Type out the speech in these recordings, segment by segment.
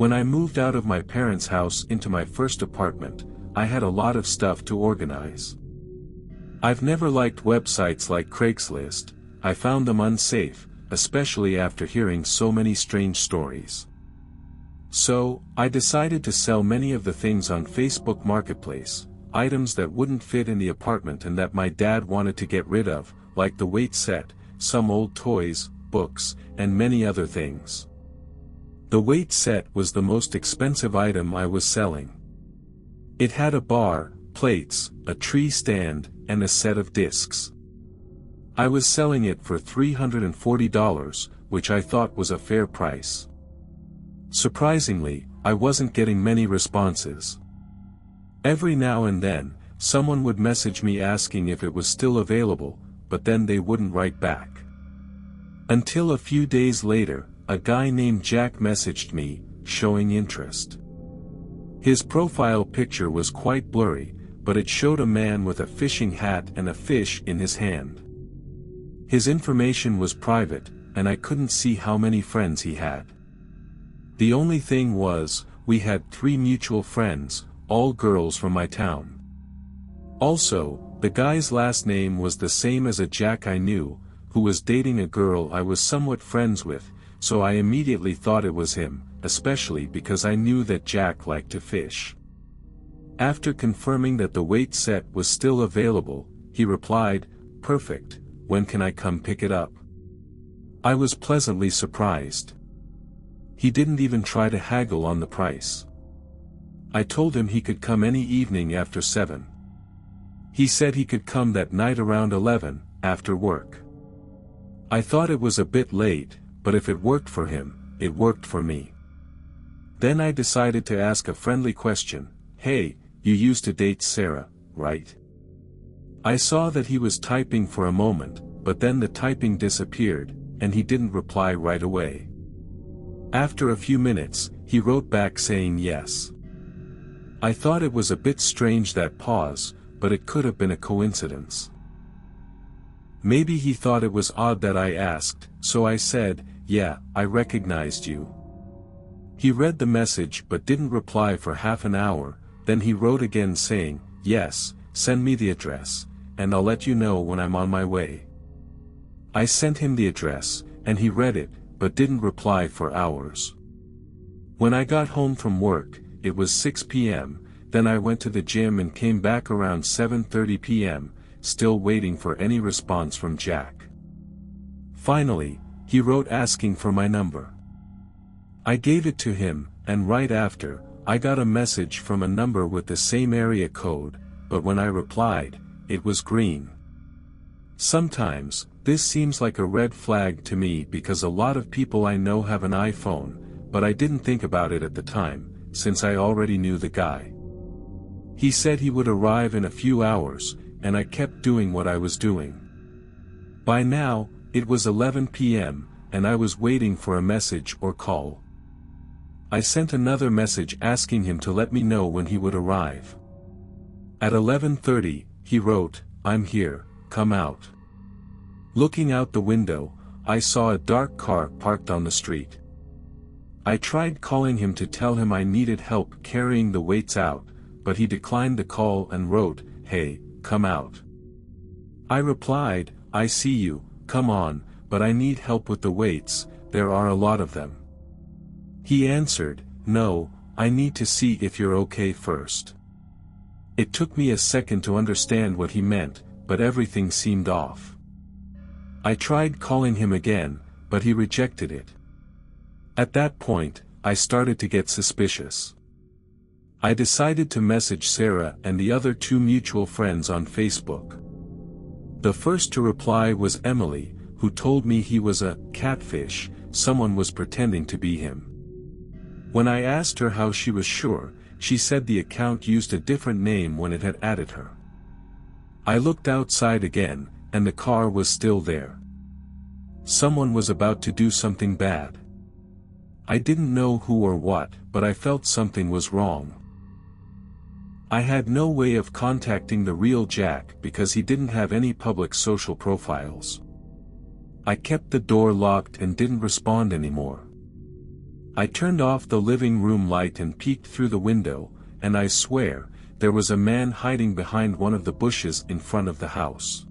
When I moved out of my parents' house into my first apartment, I had a lot of stuff to organize. I've never liked websites like Craigslist. I found them unsafe, especially after hearing so many strange stories. So, I decided to sell many of the things on Facebook Marketplace, items that wouldn't fit in the apartment and that my dad wanted to get rid of, like the weight set, some old toys, books, and many other things. The weight set was the most expensive item I was selling. It had a bar, plates, a tree stand, and a set of discs. I was selling it for $340, which I thought was a fair price. Surprisingly, I wasn't getting many responses. Every now and then, someone would message me asking if it was still available, but then they wouldn't write back. Until a few days later, a guy named Jack messaged me, showing interest. His profile picture was quite blurry, but it showed a man with a fishing hat and a fish in his hand. His information was private, and I couldn't see how many friends he had. The only thing was, we had 3 mutual friends, all girls from my town. Also, the guy's last name was the same as a Jack I knew, who was dating a girl I was somewhat friends with, so I immediately thought it was him, especially because I knew that Jack liked to fish. After confirming that the weight set was still available, he replied, "Perfect, when can I come pick it up?" I was pleasantly surprised. He didn't even try to haggle on the price. I told him he could come any evening after 7. He said he could come that night around 11, after work. I thought it was a bit late, but if it worked for him, it worked for me. Then I decided to ask a friendly question. "Hey, you used to date Sarah, right?" I saw that he was typing for a moment, but then the typing disappeared, and he didn't reply right away. After a few minutes, he wrote back saying yes. I thought it was a bit strange, that pause, but it could have been a coincidence. Maybe he thought it was odd that I asked, so I said, "Yeah, I recognized you." He read the message but didn't reply for half an hour, then he wrote again saying, "Yes, send me the address, and I'll let you know when I'm on my way." I sent him the address, and he read it, but didn't reply for hours. When I got home from work, it was 6 p.m., then I went to the gym and came back around 7:30 p.m., still waiting for any response from Jack. Finally, he wrote asking for my number. I gave it to him, and right after, I got a message from a number with the same area code, but when I replied, it was green. Sometimes, this seems like a red flag to me because a lot of people I know have an iPhone, but I didn't think about it at the time, since I already knew the guy. He said he would arrive in a few hours, and I kept doing what I was doing. By now, it was 11 p.m., and I was waiting for a message or call. I sent another message asking him to let me know when he would arrive. At 11:30, he wrote, "I'm here, come out." Looking out the window, I saw a dark car parked on the street. I tried calling him to tell him I needed help carrying the weights out, but he declined the call and wrote, "Hey, come out." I replied, "I see you, come on, but I need help with the weights, there are a lot of them." He answered, "No, I need to see if you're okay first." It took me a second to understand what he meant, but everything seemed off. I tried calling him again, but he rejected it. At that point, I started to get suspicious. I decided to message Sarah and the other 2 mutual friends on Facebook. The first to reply was Emily, who told me he was a catfish, someone was pretending to be him. When I asked her how she was sure, she said the account used a different name when it had added her. I looked outside again, and the car was still there. Someone was about to do something bad. I didn't know who or what, but I felt something was wrong. I had no way of contacting the real Jack because he didn't have any public social profiles. I kept the door locked and didn't respond anymore. I turned off the living room light and peeked through the window, and I swear, there was a man hiding behind one of the bushes in front of the house.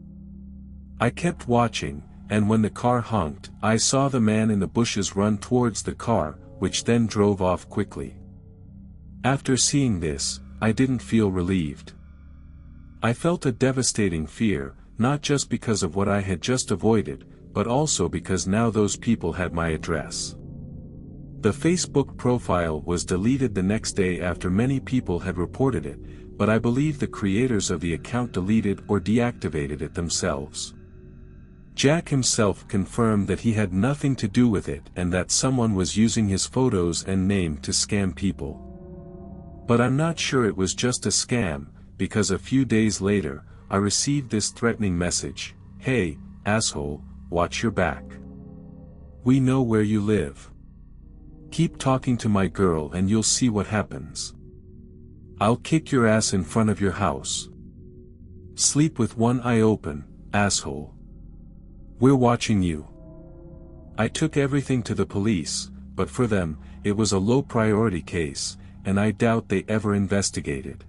I kept watching, and when the car honked, I saw the man in the bushes run towards the car, which then drove off quickly. After seeing this, I didn't feel relieved. I felt a devastating fear, not just because of what I had just avoided, but also because now those people had my address. The Facebook profile was deleted the next day after many people had reported it, but I believe the creators of the account deleted or deactivated it themselves. Jack himself confirmed that he had nothing to do with it and that someone was using his photos and name to scam people. But I'm not sure it was just a scam, because a few days later, I received this threatening message: "Hey, asshole, watch your back. We know where you live. Keep talking to my girl and you'll see what happens. I'll kick your ass in front of your house. Sleep with one eye open, asshole. We're watching you." I took everything to the police, but for them, it was a low-priority case, and I doubt they ever investigated.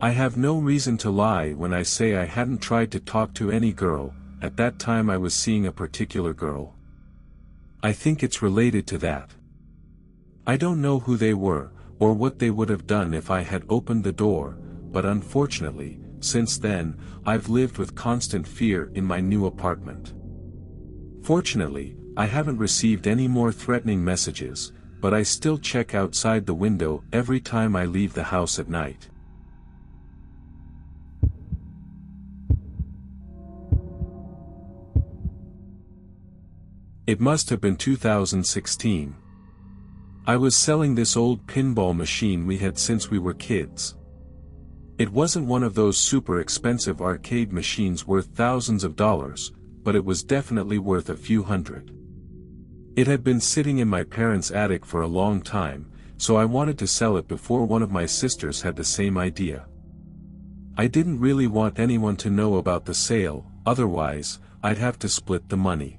I have no reason to lie when I say I hadn't tried to talk to any girl. At that time I was seeing a particular girl. I think it's related to that. I don't know who they were, or what they would have done if I had opened the door, but unfortunately, since then, I've lived with constant fear in my new apartment. Fortunately, I haven't received any more threatening messages, but I still check outside the window every time I leave the house at night. It must have been 2016. I was selling this old pinball machine we had since we were kids. It wasn't one of those super expensive arcade machines worth thousands of dollars, but it was definitely worth a few hundred. It had been sitting in my parents' attic for a long time, so I wanted to sell it before one of my sisters had the same idea. I didn't really want anyone to know about the sale, otherwise, I'd have to split the money.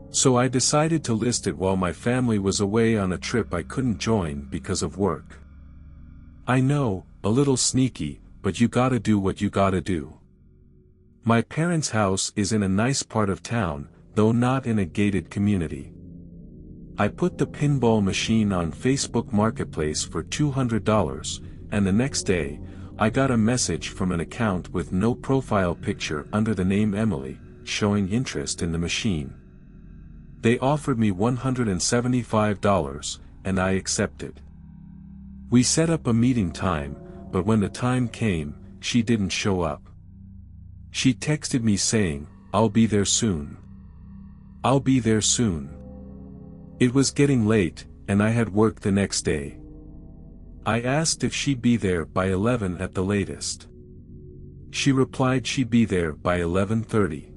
So I decided to list it while my family was away on a trip I couldn't join because of work. I know, a little sneaky, but you gotta do what you gotta do. My parents' house is in a nice part of town, though not in a gated community. I put the pinball machine on Facebook Marketplace for $200, and the next day, I got a message from an account with no profile picture under the name Emily, showing interest in the machine. They offered me $175, and I accepted. We set up a meeting time, but when the time came, she didn't show up. She texted me saying, "I'll be there soon. I'll be there soon." It was getting late, and I had work the next day. I asked if she'd be there by 11 at the latest. She replied she'd be there by 11:30.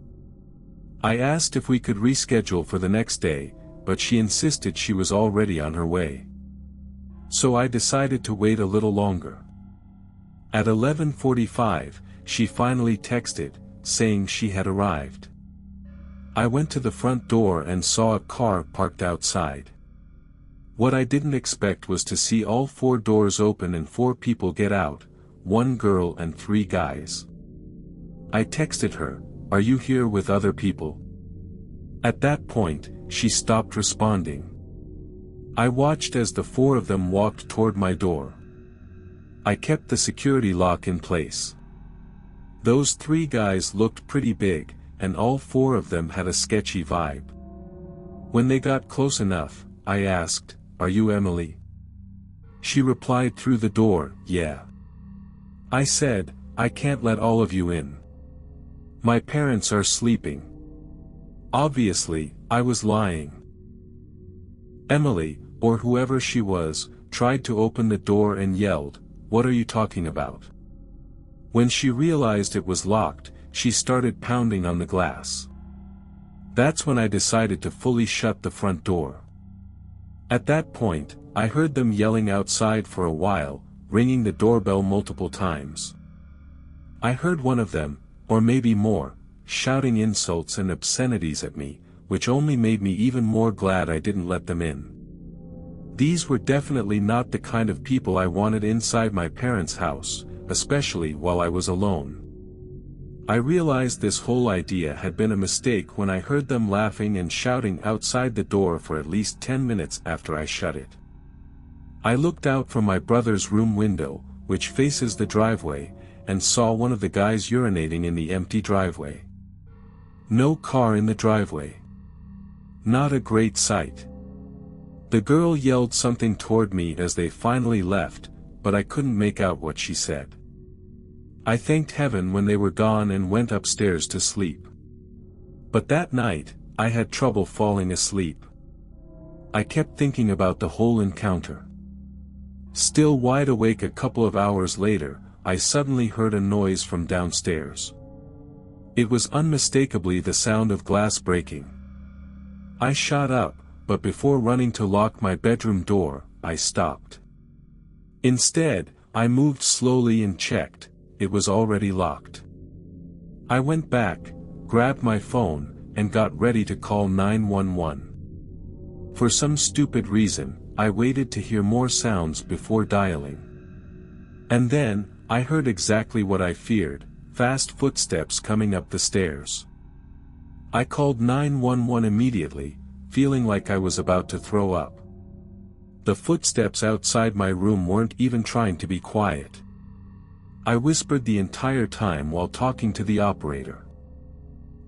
I asked if we could reschedule for the next day, but she insisted she was already on her way. So I decided to wait a little longer. At 11:45, she finally texted, saying she had arrived. I went to the front door and saw a car parked outside. What I didn't expect was to see all 4 doors open and 4 people get out, 1 girl and 3 guys. I texted her, "Are you here with other people?" At that point, she stopped responding. I watched as the 4 of them walked toward my door. I kept the security lock in place. Those 3 guys looked pretty big, and all 4 of them had a sketchy vibe. When they got close enough, I asked, "Are you Emily?" She replied through the door, "Yeah." I said, "I can't let all of you in. My parents are sleeping." Obviously, I was lying. Emily, or whoever she was, tried to open the door and yelled, "What are you talking about?" When she realized it was locked, she started pounding on the glass. That's when I decided to fully shut the front door. At that point, I heard them yelling outside for a while, ringing the doorbell multiple times. I heard one of them, or maybe more, shouting insults and obscenities at me, which only made me even more glad I didn't let them in. These were definitely not the kind of people I wanted inside my parents' house, especially while I was alone. I realized this whole idea had been a mistake when I heard them laughing and shouting outside the door for at least 10 minutes after I shut it. I looked out from my brother's room window, which faces the driveway, and saw one of the guys urinating in the empty driveway. No car in the driveway. Not a great sight. The girl yelled something toward me as they finally left, but I couldn't make out what she said. I thanked heaven when they were gone and went upstairs to sleep. But that night, I had trouble falling asleep. I kept thinking about the whole encounter. Still wide awake a couple of hours later, I suddenly heard a noise from downstairs. It was unmistakably the sound of glass breaking. I shot up, but before running to lock my bedroom door, I stopped. Instead, I moved slowly and checked. It was already locked. I went back, grabbed my phone, and got ready to call 911. For some stupid reason, I waited to hear more sounds before dialing. And then, I heard exactly what I feared, fast footsteps coming up the stairs. I called 911 immediately, feeling like I was about to throw up. The footsteps outside my room weren't even trying to be quiet. I whispered the entire time while talking to the operator.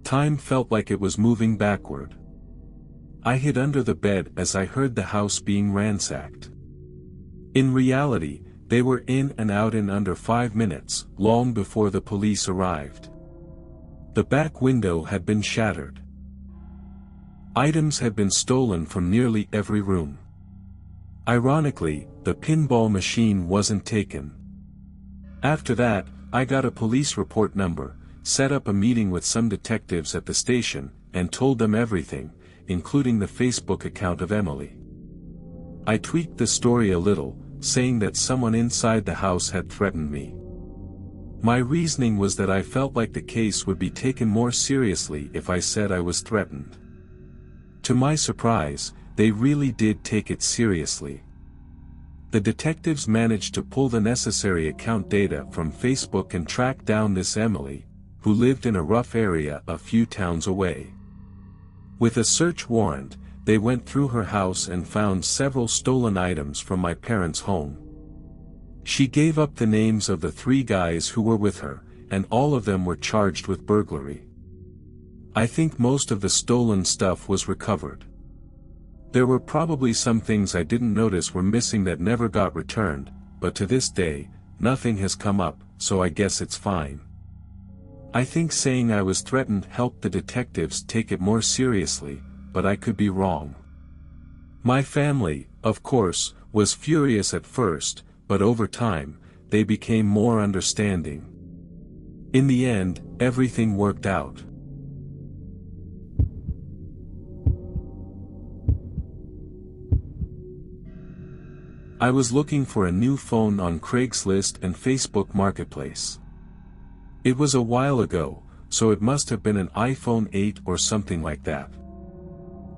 Time felt like it was moving backward. I hid under the bed as I heard the house being ransacked. In reality, they were in and out in under 5 minutes, long before the police arrived. The back window had been shattered. Items had been stolen from nearly every room. Ironically, the pinball machine wasn't taken. After that, I got a police report number, set up a meeting with some detectives at the station, and told them everything, including the Facebook account of Emily. I tweaked the story a little, saying that someone inside the house had threatened me. My reasoning was that I felt like the case would be taken more seriously if I said I was threatened. To my surprise, they really did take it seriously. The detectives managed to pull the necessary account data from Facebook and track down this Emily, who lived in a rough area a few towns away. With a search warrant, they went through her house and found several stolen items from my parents' home. She gave up the names of the 3 guys who were with her, and all of them were charged with burglary. I think most of the stolen stuff was recovered. There were probably some things I didn't notice were missing that never got returned, but to this day, nothing has come up, so I guess it's fine. I think saying I was threatened helped the detectives take it more seriously, but I could be wrong. My family, of course, was furious at first, but over time, they became more understanding. In the end, everything worked out. I was looking for a new phone on Craigslist and Facebook Marketplace. It was a while ago, so it must have been an iPhone 8 or something like that.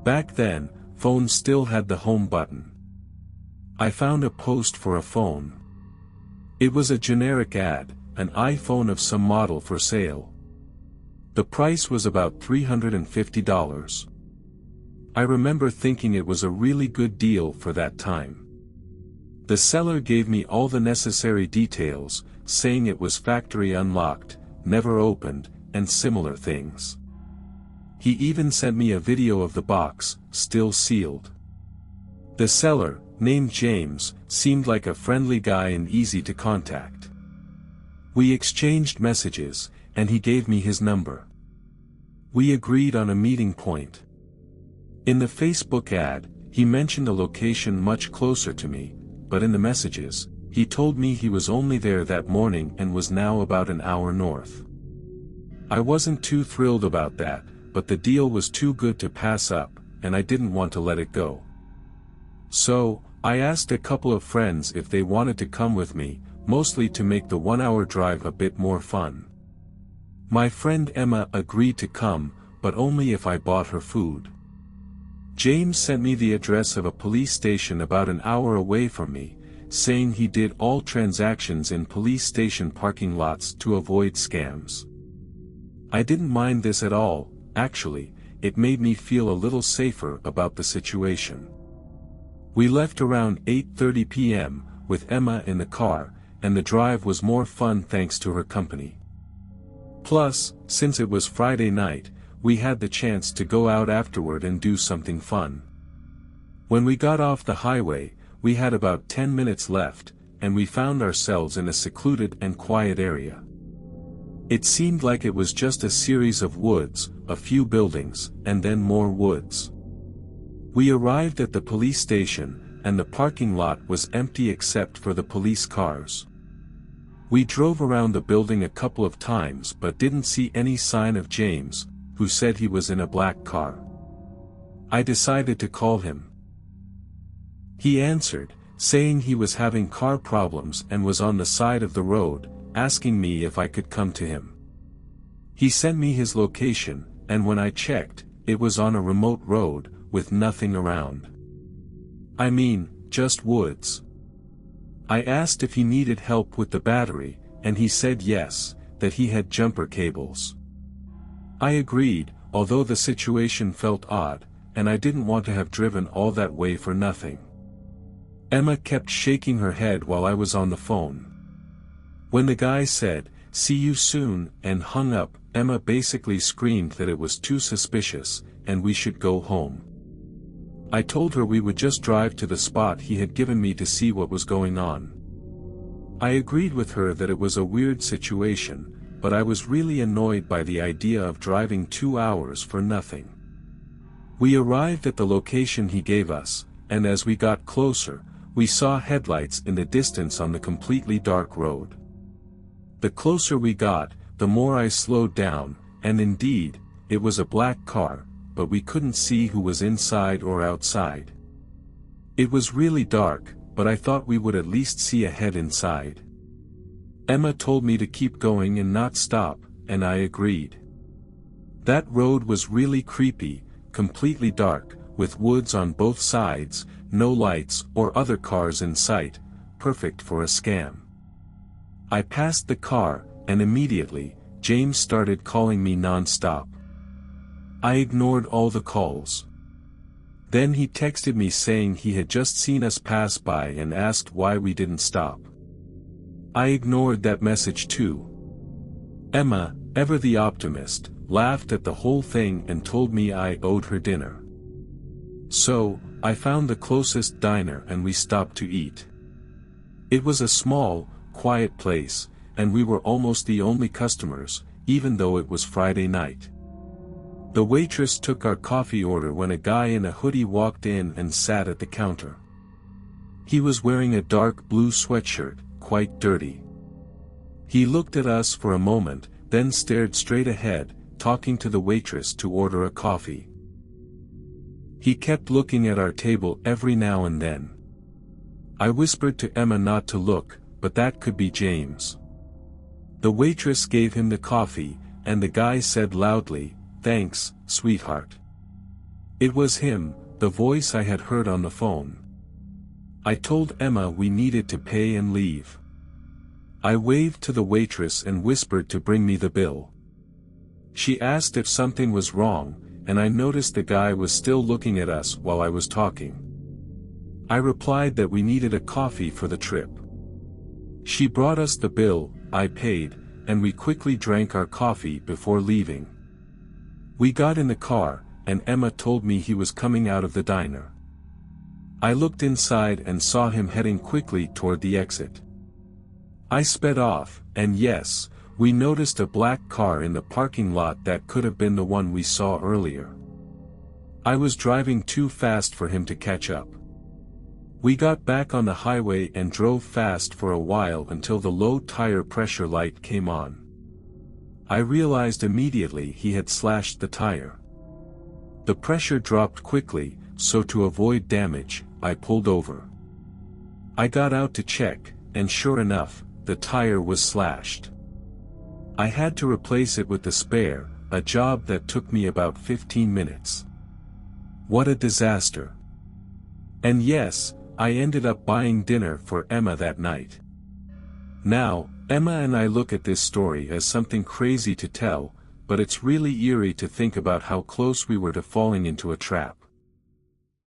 Back then, phones still had the home button. I found a post for a phone. It was a generic ad, an iPhone of some model for sale. The price was about $350. I remember thinking it was a really good deal for that time. The seller gave me all the necessary details, saying it was factory unlocked, never opened, and similar things. He even sent me a video of the box, still sealed. The seller, named James, seemed like a friendly guy and easy to contact. We exchanged messages, and he gave me his number. We agreed on a meeting point. In the Facebook ad, he mentioned a location much closer to me, but in the messages, he told me he was only there that morning and was now about an hour north. I wasn't too thrilled about that, but the deal was too good to pass up, and I didn't want to let it go. So, I asked a couple of friends if they wanted to come with me, mostly to make the 1-hour drive a bit more fun. My friend Emma agreed to come, but only if I bought her food. James sent me the address of a police station about an hour away from me, saying he did all transactions in police station parking lots to avoid scams. I didn't mind this at all, actually, it made me feel a little safer about the situation. We left around 8:30 p.m., with Emma in the car, and the drive was more fun thanks to her company. Plus, since it was Friday night, we had the chance to go out afterward and do something fun. When we got off the highway, we had about 10 minutes left, and we found ourselves in a secluded and quiet area. It seemed like it was just a series of woods, a few buildings, and then more woods. We arrived at the police station, and the parking lot was empty except for the police cars. We drove around the building a couple of times but didn't see any sign of James, who said he was in a black car. I decided to call him. He answered, saying he was having car problems and was on the side of the road, asking me if I could come to him. He sent me his location, and when I checked, it was on a remote road, with nothing around. I mean, just woods. I asked if he needed help with the battery, and he said yes, that he had jumper cables. I agreed, although the situation felt odd, and I didn't want to have driven all that way for nothing. Emma kept shaking her head while I was on the phone. When the guy said, "See you soon," and hung up, Emma basically screamed that it was too suspicious, and we should go home. I told her we would just drive to the spot he had given me to see what was going on. I agreed with her that it was a weird situation, but I was really annoyed by the idea of driving 2 hours for nothing. We arrived at the location he gave us, and as we got closer, we saw headlights in the distance on the completely dark road. The closer we got, the more I slowed down, and indeed, it was a black car, but we couldn't see who was inside or outside. It was really dark, but I thought we would at least see a head inside. Emma told me to keep going and not stop, and I agreed. That road was really creepy, completely dark, with woods on both sides, no lights or other cars in sight, perfect for a scam. I passed the car, and immediately, James started calling me non-stop. I ignored all the calls. Then he texted me saying he had just seen us pass by and asked why we didn't stop. I ignored that message too. Emma, ever the optimist, laughed at the whole thing and told me I owed her dinner. So, I found the closest diner and we stopped to eat. It was a small, quiet place, and we were almost the only customers, even though it was Friday night. The waitress took our coffee order when a guy in a hoodie walked in and sat at the counter. He was wearing a dark blue sweatshirt, quite dirty. He looked at us for a moment, then stared straight ahead, talking to the waitress to order a coffee. He kept looking at our table every now and then. I whispered to Emma not to look, but that could be James. The waitress gave him the coffee, and the guy said loudly, "Thanks, sweetheart." It was him, the voice I had heard on the phone. I told Emma we needed to pay and leave. I waved to the waitress and whispered to bring me the bill. She asked if something was wrong, and I noticed the guy was still looking at us while I was talking. I replied that we needed a coffee for the trip. She brought us the bill, I paid, and we quickly drank our coffee before leaving. We got in the car, and Emma told me he was coming out of the diner. I looked inside and saw him heading quickly toward the exit. I sped off, and yes, we noticed a black car in the parking lot that could have been the one we saw earlier. I was driving too fast for him to catch up. We got back on the highway and drove fast for a while until the low tire pressure light came on. I realized immediately he had slashed the tire. The pressure dropped quickly, so to avoid damage, I pulled over. I got out to check, and sure enough, the tire was slashed. I had to replace it with the spare, a job that took me about 15 minutes. What a disaster. And yes, I ended up buying dinner for Emma that night. Now, Emma and I look at this story as something crazy to tell, but it's really eerie to think about how close we were to falling into a trap.